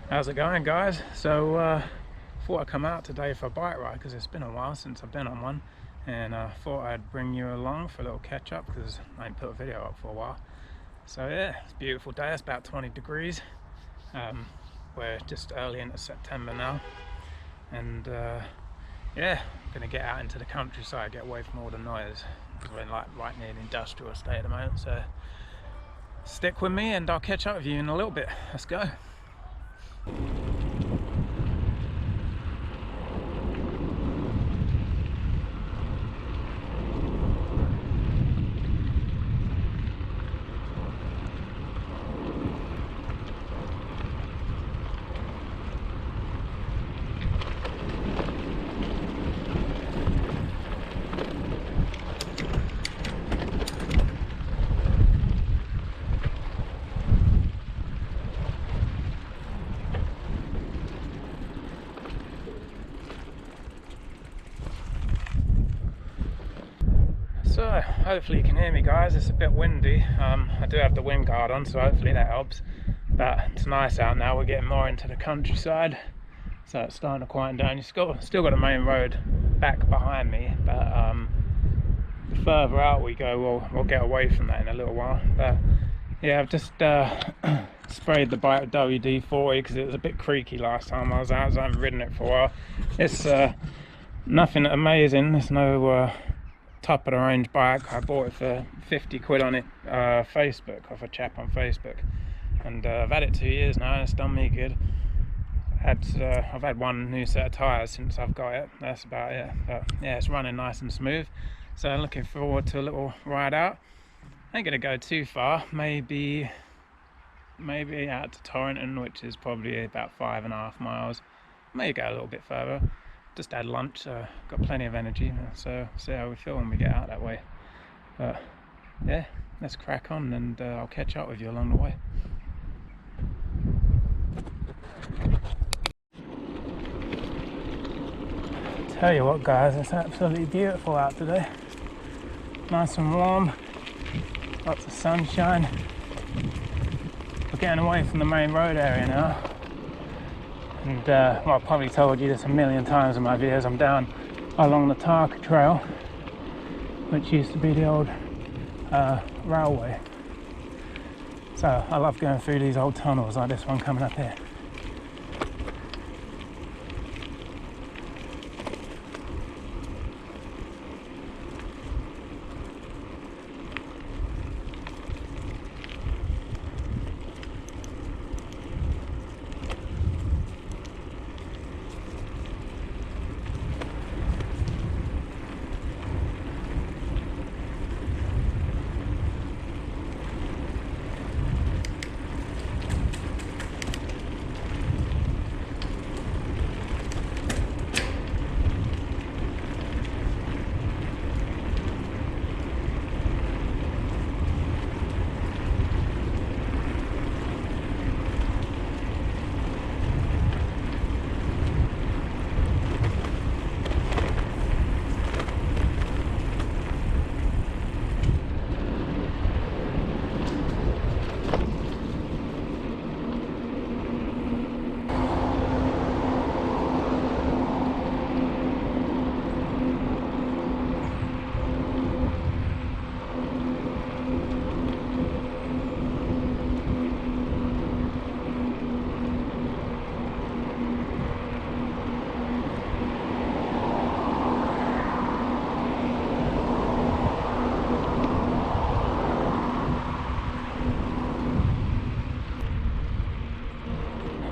How's it going, guys? So thought I'd come out today for a bike ride because it's been a while since I've been on one, and thought I'd bring you along for a little catch up because I ain't put a video up for a while. So yeah, it's a beautiful day. It's about 20 degrees. We're just early into September now, and yeah, I'm gonna get out into the countryside, get away from all the noise because we're like right near the industrial estate at the moment. So stick with me, and I'll catch up with you in a little bit. Let's go. So hopefully you can hear me, guys. It's a bit windy. I do have the wind guard on, so hopefully that helps. But it's nice out now. We're getting more into the countryside, so it's starting to quieten down. You've still got the main road back behind me, but the further out we go, we'll get away from that in a little while. But yeah, I've just sprayed the bike with WD-40 because it was a bit creaky last time I was out, so I haven't ridden it for a while. It's nothing amazing. There's no top of the range bike. I bought it for 50 quid on it Facebook, off a chap on Facebook, and I've had it 2 years now and it's done me good. I've had one new set of tyres since I've got it. That's about it. But yeah, it's running nice and smooth, so I'm looking forward to a little ride out. I ain't gonna go too far, maybe out to Torrington, which is probably about 5.5 miles. Maybe go a little bit further. Just had lunch, so got plenty of energy, so see how we feel when we get out that way. But yeah, let's crack on, and I'll catch up with you along the way. Tell you what, guys, it's absolutely beautiful out today. Nice and warm, lots of sunshine. We're getting away from the main road area now. And well, I've probably told you this a million times in my videos. I'm down along the Tarka Trail, which used to be the old railway. So I love going through these old tunnels like this one coming up here.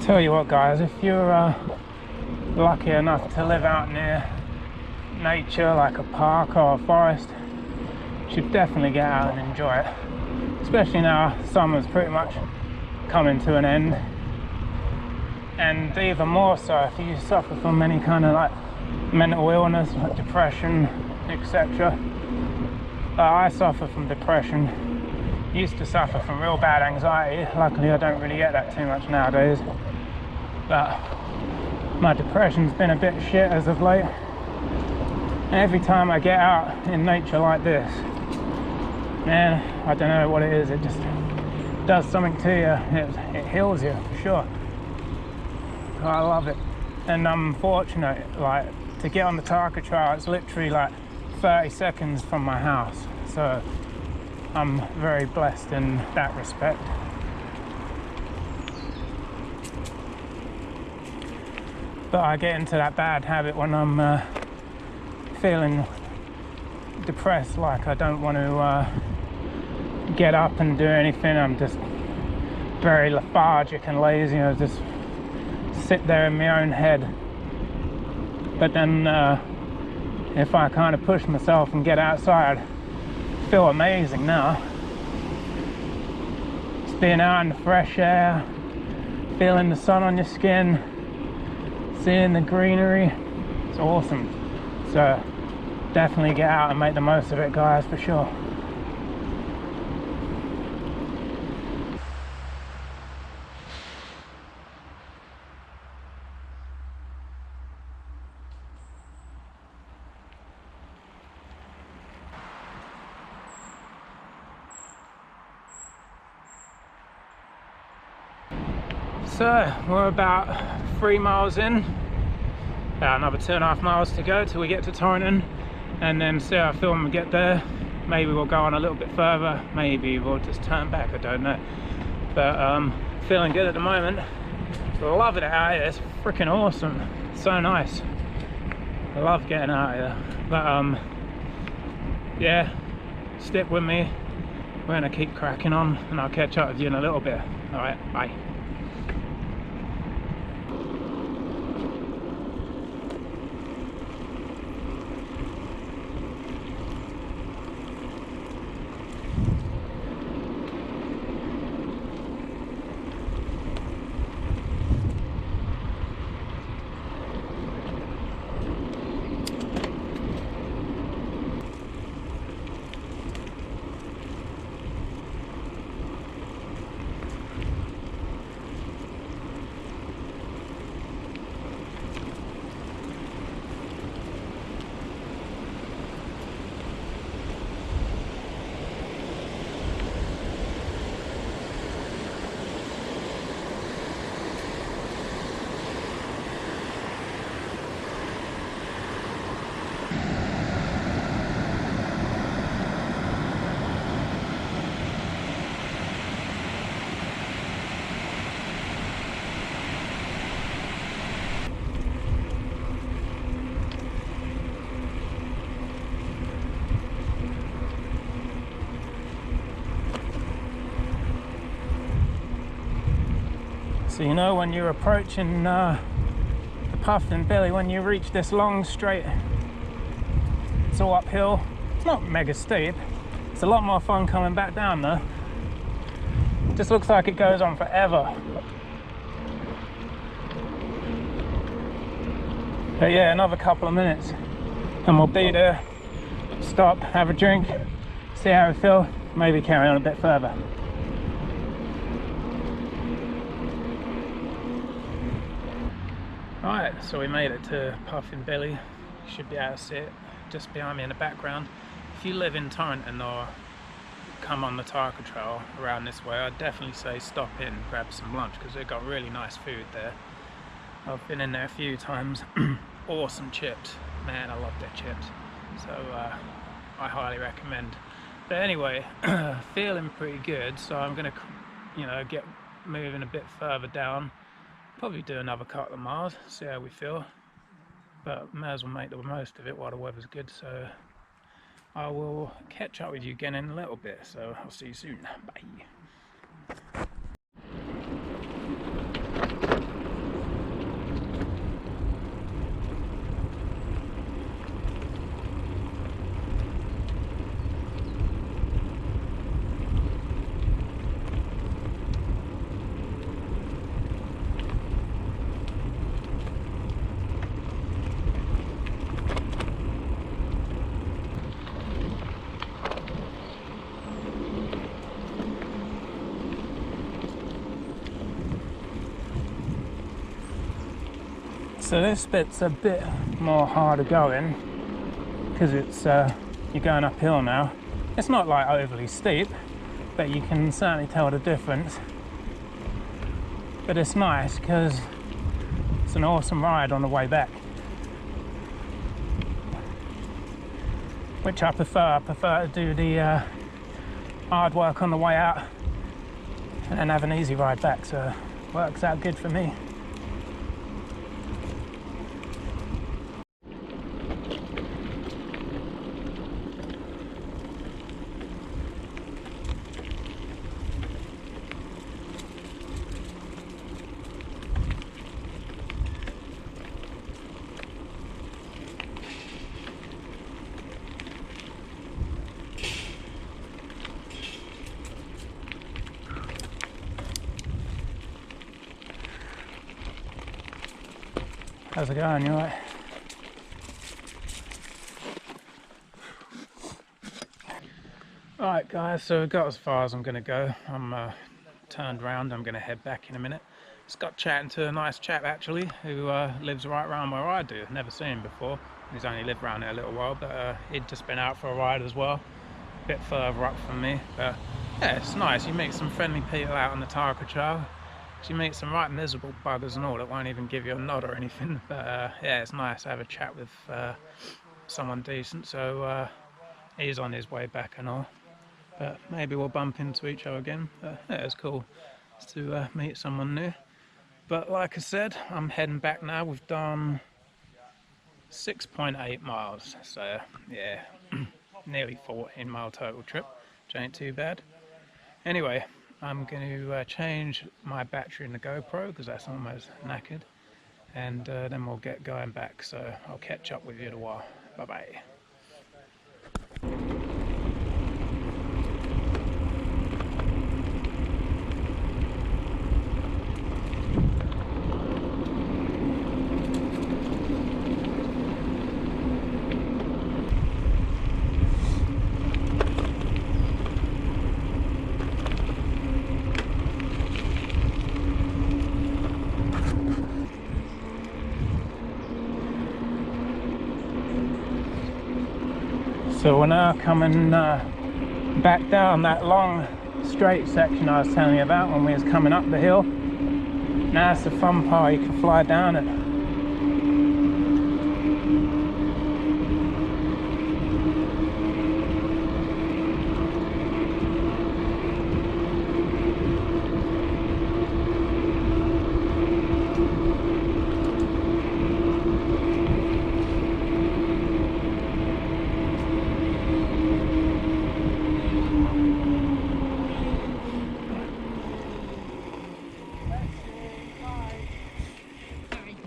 Tell you what, guys, if you're lucky enough to live out near nature, like a park or a forest, you should definitely get out and enjoy it. Especially now summer's pretty much coming to an end, and even more so if you suffer from any kind of like mental illness, like depression, etc. I suffer from depression, used to suffer from real bad anxiety. Luckily I don't really get that too much nowadays, but my depression's been a bit shit as of late. And every time I get out in nature like this, man, I don't know what it is, it just does something to you. It heals you for sure. I love it. And I'm fortunate, like, to get on the Tarka Trail, it's literally like 30 seconds from my house. So I'm very blessed in that respect. But I get into that bad habit when I'm feeling depressed, like I don't want to get up and do anything. I'm just very lethargic and lazy. I just sit there in my own head. But then if I kind of push myself and get outside, I feel amazing now. Just being out in the fresh air, feeling the sun on your skin, seeing the greenery, it's awesome. So definitely get out and make the most of it, guys, for sure. So we're about 3 miles in, about another 2.5 miles to go till we get to Torrington, and then see how I feel when we get there. Maybe we'll go on a little bit further, maybe we'll just turn back, I don't know. But feeling good at the moment. Loving it out here, it's freaking awesome, so nice. I love getting out here. But yeah, stick with me, we're gonna keep cracking on, and I'll catch up with you in a little bit. All right, bye. So you know, when you're approaching the Puffin Billy, when you reach this long straight, it's all uphill. It's not mega steep. It's a lot more fun coming back down though. It just looks like it goes on forever. But yeah, another couple of minutes and we'll be there. Stop, have a drink, see how we feel, maybe carry on a bit further. Right, so we made it to Puffin Billy. You should be able to see it just behind me in the background. If you live in Torrington or come on the Tarka Trail around this way, I'd definitely say stop in, grab some lunch, because they've got really nice food there. I've been in there a few times. Awesome chips, man, I love their chips. So I highly recommend. But anyway, feeling pretty good, so I'm gonna, you know, get moving a bit further down. Probably do another couple of miles, see how we feel, but may as well make the most of it while the weather's good. So I will catch up with you again in a little bit, so I'll see you soon. Bye. So this bit's a bit more harder going because it's you're going uphill now. It's not like overly steep, but you can certainly tell the difference. But it's nice because it's an awesome ride on the way back, which I prefer. I prefer to do the hard work on the way out and then have an easy ride back, so it works out good for me. How's it going? You all right? Alright guys, so we've got as far as I'm going to go. I'm turned around, I'm going to head back in a minute. Just got chatting to a nice chap actually, who lives right around where I do. Never seen him before. He's only lived around there a little while, but he'd just been out for a ride as well. A bit further up from me, but yeah, it's nice. You meet some friendly people out on the Tarka Trail. You meet some right miserable buggers and all that won't even give you a nod or anything, but yeah, it's nice to have a chat with someone decent. So he's on his way back and all, but maybe we'll bump into each other again. Yeah, it's cool to meet someone new. But like I said, I'm heading back now. We've done 6.8 miles, so yeah, nearly 14-mile total trip, which ain't too bad. Anyway, I'm going to change my battery in the GoPro because that's almost knackered, and then we'll get going back, so I'll catch up with you in a while. Bye bye. So we're now coming back down that long straight section I was telling you about when we was coming up the hill. Now it's the fun part, you can fly down it.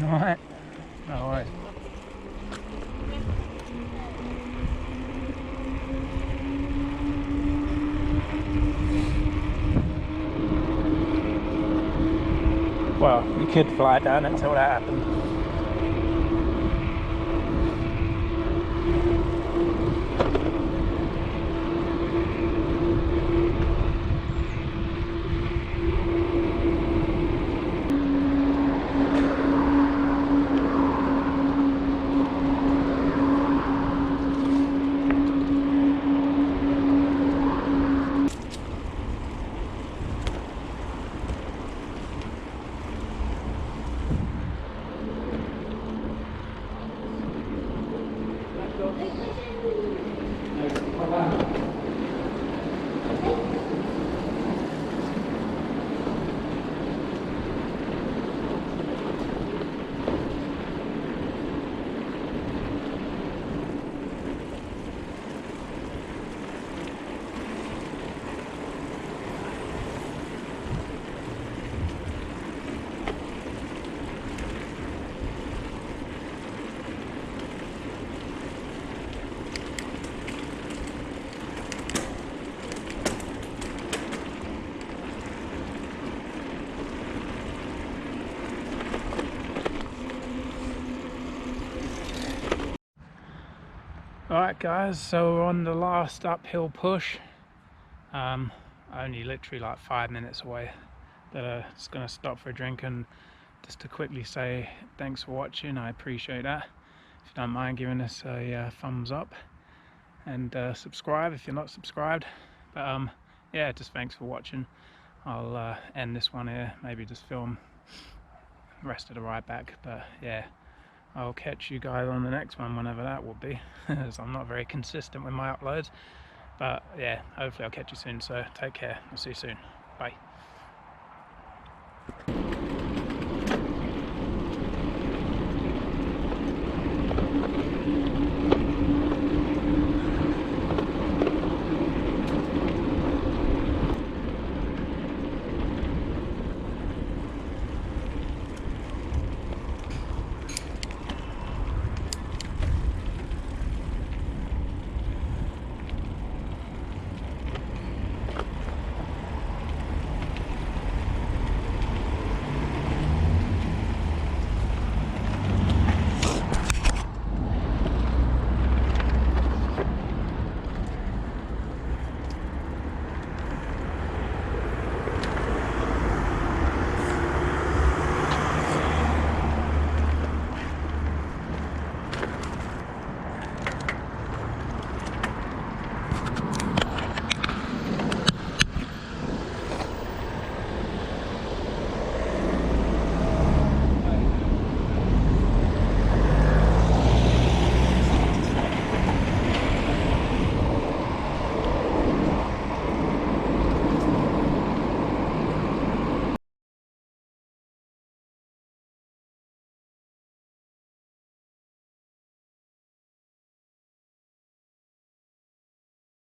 Alright, no worries. Well, you could fly down until that happened. Alright guys, so we're on the last uphill push, only literally like 5 minutes away, but just going to stop for a drink and just to quickly say thanks for watching. I appreciate that. If you don't mind giving us a thumbs up and subscribe if you're not subscribed, but yeah, just thanks for watching. I'll end this one here, maybe just film rest of the ride back. But yeah, I'll catch you guys on the next one, whenever that will be, as I'm not very consistent with my uploads. But yeah, hopefully I'll catch you soon, so take care. I'll see you soon. Bye.